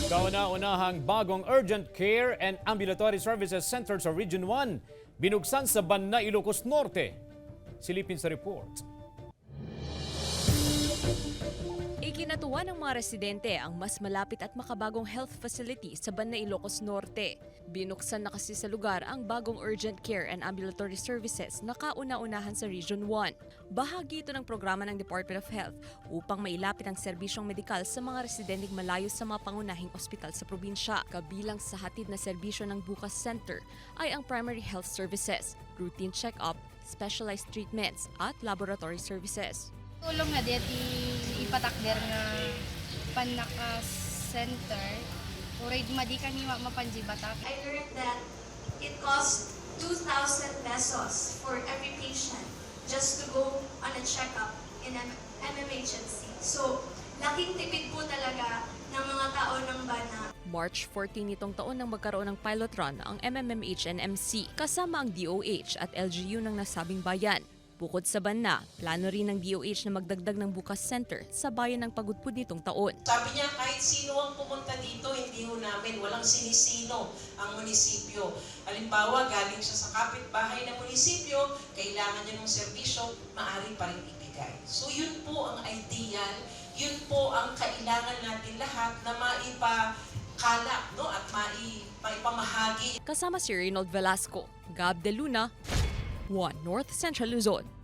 Kauna-unahang bagong urgent care and ambulatory services center sa Region 1 binuksan sa Banna, Ilocos Norte. Silipin sa report. Ikinatuwa ng mga residente ang mas malapit at makabagong health facility sa Banna, Ilocos Norte. Binuksan na kasi sa lugar ang bagong urgent care and ambulatory services na kauna-unahan sa Region 1. Bahagi ito ng programa ng Department of Health upang mailapit ang serbisyong medikal sa mga residenteng malayo sa mga pangunahing ospital sa probinsya. Kabilang sa hatid na serbisyo ng Bukas Center ay ang primary health services, routine check-up, specialized treatments at laboratory services. Tulong nga diyan ipatakder nga panaka center uray madi kami mapanjibata. I learned that it costs 2,000 pesos for every patient just to go on a checkup in MMHNC. So, laking tipid po talaga ng mga tao ng Banna. March 14 nitong taon nang magkaroon ng pilot run ang MMMH-NMC kasama ang DOH at LGU ng nasabing bayan. Bukod sa Banna, plano rin ng DOH na magdagdag ng Bukas Center sa bayan ng Pagudpud nitong taon. Sabi niya kahit sino ang pumunta dito, hindi ho namin, walang sinisino ang munisipyo. Halimbawa, galing siya sa kapitbahay ng munisipyo, kailangan niya ng serbisyo, maaari pa rin ibigay. So yun po ang ideal, yun po ang kailangan natin lahat na maipakalap, no? At maipamahagi. Kasama si Reynold Velasco, Gab De Luna, 1 North Central Luzon.